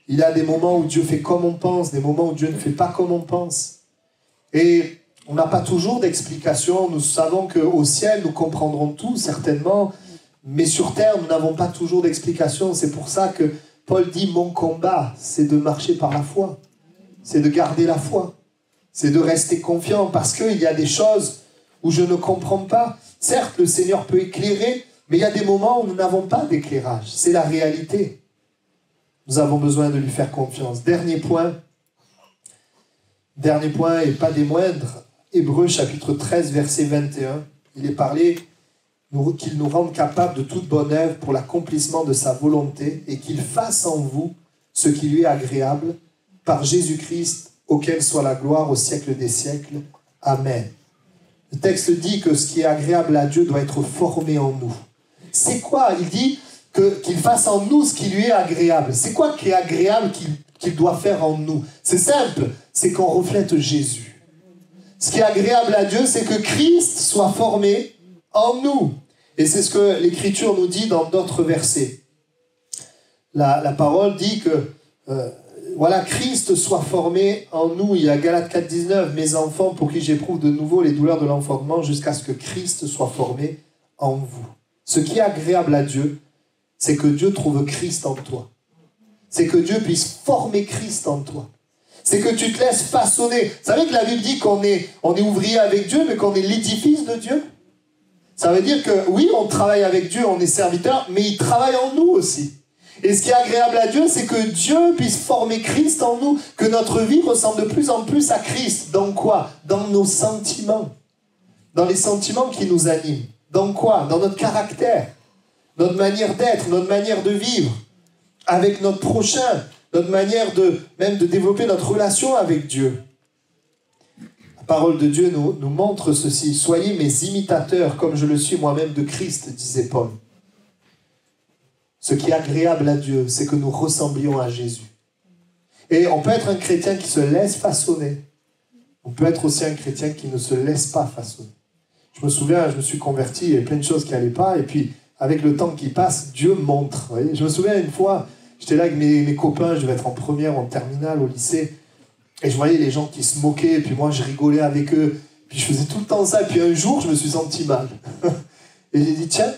il y a des moments où Dieu fait comme on pense, des moments où Dieu ne fait pas comme on pense. Et on n'a pas toujours d'explication. Nous savons qu'au ciel, nous comprendrons tout, certainement. Mais sur terre, nous n'avons pas toujours d'explication. C'est pour ça que Paul dit « Mon combat, c'est de marcher par la foi. C'est de garder la foi. C'est de rester confiant parce qu'il y a des choses où je ne comprends pas. Certes, le Seigneur peut éclairer, mais il y a des moments où nous n'avons pas d'éclairage. C'est la réalité. Nous avons besoin de lui faire confiance. Dernier point et pas des moindres, Hébreux chapitre 13, verset 21. Il est parlé qu'il nous rende capables de toute bonne œuvre pour l'accomplissement de sa volonté et qu'il fasse en vous ce qui lui est agréable par Jésus-Christ, auquel soit la gloire au siècle des siècles. Amen. Le texte dit que ce qui est agréable à Dieu doit être formé en nous. C'est quoi? Il dit qu'il fasse en nous ce qui lui est agréable. C'est quoi qui est agréable qu'il doit faire en nous? C'est simple, c'est qu'on reflète Jésus. Ce qui est agréable à Dieu, c'est que Christ soit formé en nous. Et c'est ce que l'Écriture nous dit dans d'autres versets. La parole dit que voilà, Christ soit formé en nous. Il y a Galates 4, 19, mes enfants, pour qui j'éprouve de nouveau les douleurs de l'enfantement, jusqu'à ce que Christ soit formé en vous. Ce qui est agréable à Dieu, c'est que Dieu trouve Christ en toi. C'est que Dieu puisse former Christ en toi. C'est que tu te laisses façonner. Vous savez que la Bible dit qu'on est ouvrier avec Dieu, mais qu'on est l'édifice de Dieu? Ça veut dire que oui, on travaille avec Dieu, on est serviteur, mais il travaille en nous aussi. Et ce qui est agréable à Dieu, c'est que Dieu puisse former Christ en nous, que notre vie ressemble de plus en plus à Christ. Dans quoi? Dans nos sentiments. Dans les sentiments qui nous animent. Dans quoi? Dans notre caractère, notre manière d'être, notre manière de vivre, avec notre prochain, notre manière même de développer notre relation avec Dieu. La parole de Dieu nous montre ceci. Soyez mes imitateurs, comme je le suis moi-même de Christ, disait Paul. Ce qui est agréable à Dieu, c'est que nous ressemblions à Jésus. Et on peut être un chrétien qui se laisse façonner. On peut être aussi un chrétien qui ne se laisse pas façonner. Je me souviens, je me suis converti, il y avait plein de choses qui n'allaient pas, et puis avec le temps qui passe, Dieu montre. Vous voyez, je me souviens une fois, j'étais là avec mes copains, je devais être en première, en terminale, au lycée, et je voyais les gens qui se moquaient, et puis moi je rigolais avec eux, puis je faisais tout le temps ça, et puis un jour je me suis senti mal. Et j'ai dit, tiens,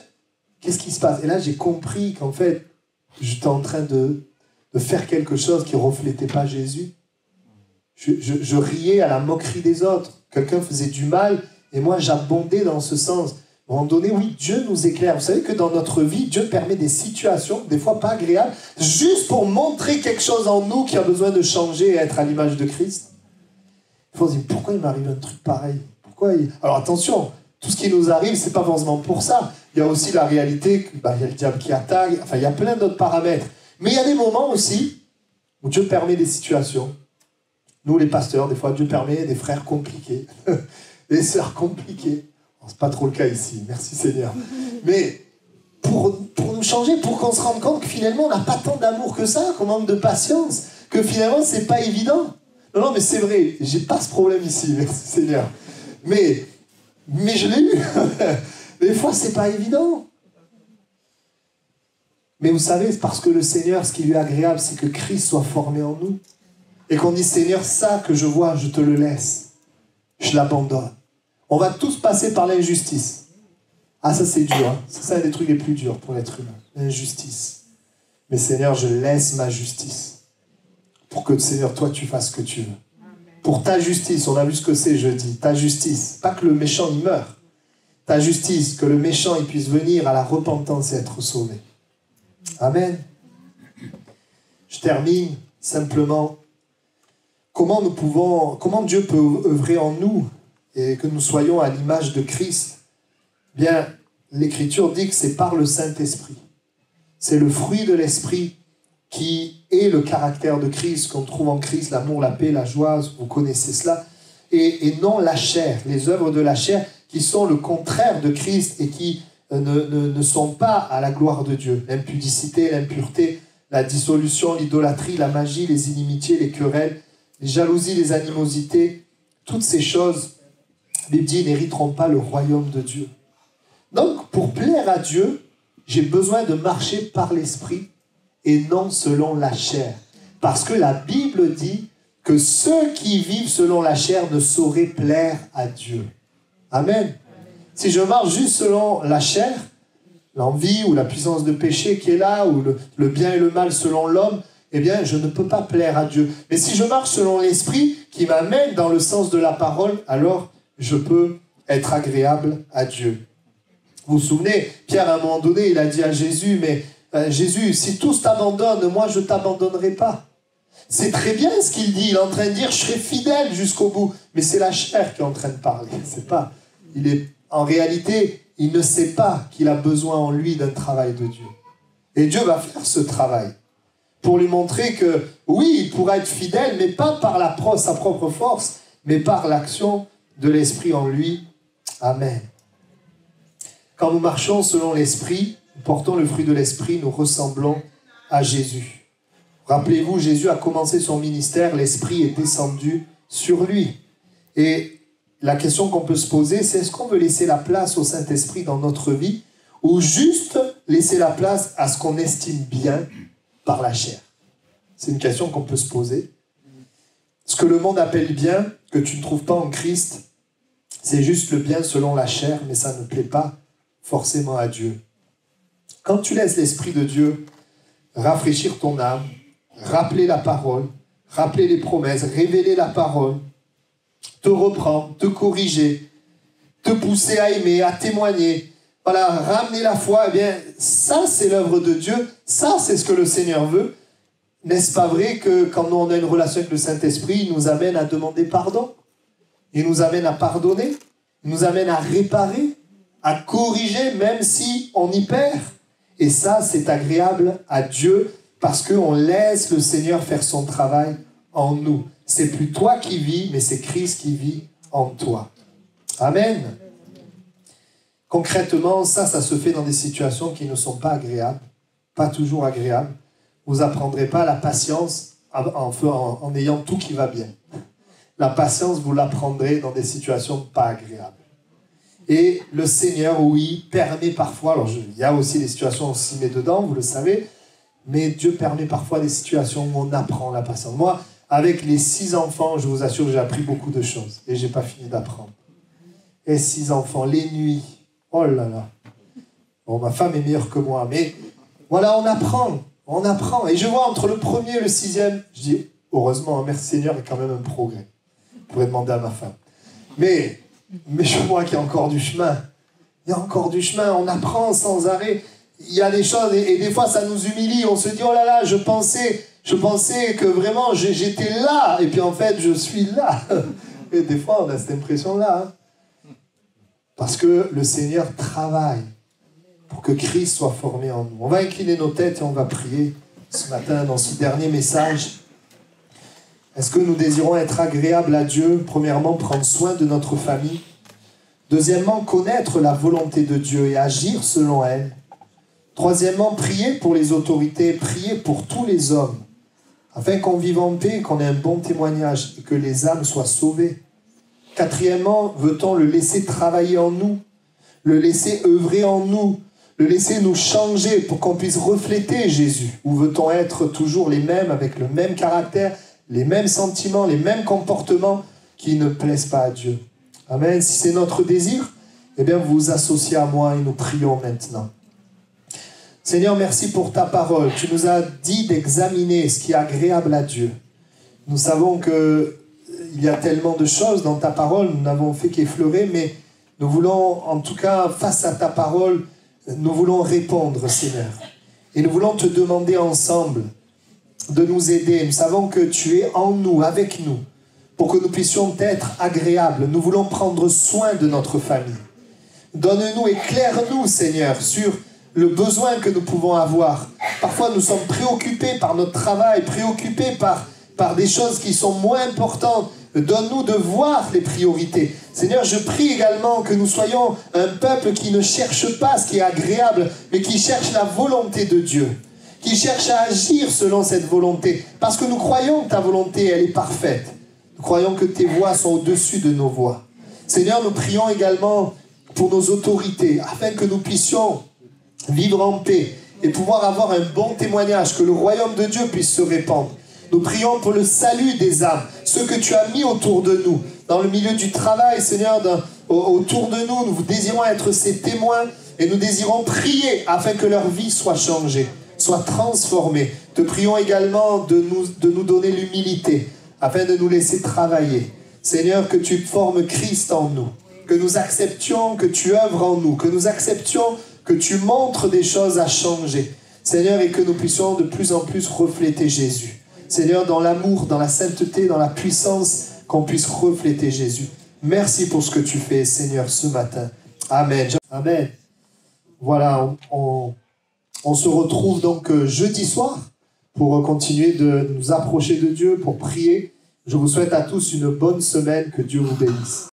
qu'est-ce qui se passe? Et là j'ai compris qu'en fait, j'étais en train de faire quelque chose qui ne reflétait pas Jésus. Je riais à la moquerie des autres. Quelqu'un faisait du mal, et moi j'abondais dans ce sens. À un moment donné, oui, Dieu nous éclaire. Vous savez que dans notre vie, Dieu permet des situations, des fois pas agréables, juste pour montrer quelque chose en nous qui a besoin de changer et être à l'image de Christ. Il faut se dire, pourquoi il m'arrive un truc pareil? Alors attention, tout ce qui nous arrive, c'est pas forcément pour ça. Il y a aussi la réalité qu'il y a le diable qui attaque, enfin il y a plein d'autres paramètres. Mais il y a des moments aussi où Dieu permet des situations. Nous, les pasteurs, des fois, Dieu permet des frères compliqués, des sœurs compliquées. C'est pas trop le cas ici, merci Seigneur. Mais pour nous changer, pour qu'on se rende compte que finalement on n'a pas tant d'amour que ça, qu'on manque de patience, que finalement c'est pas évident. Non, mais c'est vrai, j'ai pas ce problème ici, merci Seigneur. Mais je l'ai eu. Des fois c'est pas évident. Mais vous savez, c'est parce que le Seigneur, ce qui lui est agréable, c'est que Christ soit formé en nous. Et qu'on dise, Seigneur, ça que je vois, je te le laisse. Je l'abandonne. On va tous passer par l'injustice. Ah, ça c'est dur. Hein. C'est un des trucs les plus durs pour l'être humain. L'injustice. Mais Seigneur, je laisse ma justice. Pour que, Seigneur, toi, tu fasses ce que tu veux. Pour ta justice, on a vu ce que c'est jeudi. Ta justice. Pas que le méchant, il meure. Ta justice, que le méchant, il puisse venir à la repentance et être sauvé. Amen. Je termine simplement. Comment Dieu peut œuvrer en nous et que nous soyons à l'image de Christ? Bien, l'Écriture dit que c'est par le Saint-Esprit. C'est le fruit de l'Esprit qui est le caractère de Christ, qu'on trouve en Christ, l'amour, la paix, la joie, vous connaissez cela, et non la chair, les œuvres de la chair qui sont le contraire de Christ et qui ne sont pas à la gloire de Dieu. L'impudicité, l'impureté, la dissolution, l'idolâtrie, la magie, les inimitiés, les querelles, les jalousies, les animosités, toutes ces choses, la Bible dit, n'hériteront pas le royaume de Dieu. Donc, pour plaire à Dieu, j'ai besoin de marcher par l'Esprit et non selon la chair. Parce que la Bible dit que ceux qui vivent selon la chair ne sauraient plaire à Dieu. Amen. Si je marche juste selon la chair, l'envie ou la puissance de péché qui est là, ou le bien et le mal selon l'homme, eh bien, je ne peux pas plaire à Dieu. Mais si je marche selon l'Esprit qui m'amène dans le sens de la parole, alors je peux être agréable à Dieu. Vous vous souvenez, Pierre, à un moment donné, il a dit à Jésus, mais Jésus, si tous t'abandonnent, moi, je ne t'abandonnerai pas. C'est très bien ce qu'il dit. Il est en train de dire, je serai fidèle jusqu'au bout. Mais c'est la chair qui est en train de parler. C'est pas. En réalité, il ne sait pas qu'il a besoin en lui d'un travail de Dieu. Et Dieu va faire ce travail pour lui montrer que, oui, il pourra être fidèle, mais pas par sa propre force, mais par l'action de l'Esprit en lui. Amen. Quand nous marchons selon l'Esprit, nous portons le fruit de l'Esprit, nous ressemblons à Jésus. Rappelez-vous, Jésus a commencé son ministère, l'Esprit est descendu sur lui. Et la question qu'on peut se poser, c'est est-ce qu'on veut laisser la place au Saint-Esprit dans notre vie ou juste laisser la place à ce qu'on estime bien par la chair? C'est une question qu'on peut se poser. Ce que le monde appelle bien, que tu ne trouves pas en Christ, c'est juste le bien selon la chair, mais ça ne plaît pas forcément à Dieu. Quand tu laisses l'Esprit de Dieu rafraîchir ton âme, rappeler la parole, rappeler les promesses, révéler la parole, te reprendre, te corriger, te pousser à aimer, à témoigner, voilà, ramener la foi, eh bien, ça c'est l'œuvre de Dieu, ça c'est ce que le Seigneur veut. N'est-ce pas vrai que quand on a une relation avec le Saint-Esprit, il nous amène à demander pardon, il nous amène à pardonner, il nous amène à réparer, à corriger même si on y perd. Et ça, c'est agréable à Dieu parce qu'on laisse le Seigneur faire son travail en nous. C'est plus toi qui vis, mais c'est Christ qui vit en toi. Amen. Concrètement, ça se fait dans des situations qui ne sont pas agréables, pas toujours agréables. Vous n'apprendrez pas la patience en ayant tout qui va bien. La patience, vous l'apprendrez dans des situations pas agréables. Et le Seigneur, oui, permet parfois, alors il y a aussi des situations où on s'y met dedans, vous le savez, mais Dieu permet parfois des situations où on apprend la patience. Moi, avec les 6 enfants, je vous assure que j'ai appris beaucoup de choses et je n'ai pas fini d'apprendre. Et 6 enfants, les nuits, oh là là. Bon, ma femme est meilleure que moi, mais voilà, on apprend. Et je vois entre le premier et le 6e, je dis, heureusement, merci Seigneur, il y a quand même un progrès. Je pourrais demander à ma femme. Mais je vois qu'il y a encore du chemin. Il y a encore du chemin, on apprend sans arrêt. Il y a des choses, et des fois ça nous humilie. On se dit, oh là là, je pensais que vraiment j'étais là, et puis en fait je suis là. Et des fois on a cette impression-là. Hein. Parce que le Seigneur travaille pour que Christ soit formé en nous. On va incliner nos têtes et on va prier ce matin dans ce dernier message. Est-ce que nous désirons être agréables à Dieu? Premièrement, prendre soin de notre famille. Deuxièmement, connaître la volonté de Dieu et agir selon elle. Troisièmement, priez pour les autorités, priez pour tous les hommes, afin qu'on vive en paix, qu'on ait un bon témoignage et que les âmes soient sauvées. Quatrièmement, veut-on le laisser travailler en nous, le laisser œuvrer en nous, le laisser nous changer pour qu'on puisse refléter Jésus? Ou veut-on être toujours les mêmes, avec le même caractère, les mêmes sentiments, les mêmes comportements qui ne plaisent pas à Dieu? Amen. Si c'est notre désir, eh bien vous vous associez à moi et nous prions maintenant. Seigneur, merci pour ta parole. Tu nous as dit d'examiner ce qui est agréable à Dieu. Nous savons qu'il y a tellement de choses dans ta parole, nous n'avons fait qu'effleurer, mais nous voulons, en tout cas, face à ta parole, nous voulons répondre, Seigneur. Et nous voulons te demander ensemble de nous aider. Nous savons que tu es en nous, avec nous, pour que nous puissions être agréables. Nous voulons prendre soin de notre famille. Donne-nous, éclaire-nous, Seigneur, sur le besoin que nous pouvons avoir. Parfois, nous sommes préoccupés par notre travail, préoccupés par des choses qui sont moins importantes. Donne-nous de voir les priorités. Seigneur, je prie également que nous soyons un peuple qui ne cherche pas ce qui est agréable, mais qui cherche la volonté de Dieu, qui cherche à agir selon cette volonté, parce que nous croyons que ta volonté, elle est parfaite. Nous croyons que tes voies sont au-dessus de nos voies. Seigneur, nous prions également pour nos autorités, afin que nous puissions vivre en paix et pouvoir avoir un bon témoignage, que le royaume de Dieu puisse se répandre. Nous prions pour le salut des âmes, ceux que tu as mis autour de nous, dans le milieu du travail, Seigneur, autour de nous. Nous désirons être ces témoins et nous désirons prier afin que leur vie soit changée, soit transformée. Te prions également de nous donner l'humilité afin de nous laisser travailler. Seigneur, que tu formes Christ en nous, que nous acceptions que tu œuvres en nous, que nous acceptions que tu montres des choses à changer. Seigneur, et que nous puissions de plus en plus refléter Jésus. Seigneur, dans l'amour, dans la sainteté, dans la puissance, qu'on puisse refléter Jésus. Merci pour ce que tu fais, Seigneur, ce matin. Amen. Amen. Voilà, on se retrouve donc jeudi soir pour continuer de nous approcher de Dieu, pour prier. Je vous souhaite à tous une bonne semaine, que Dieu vous bénisse.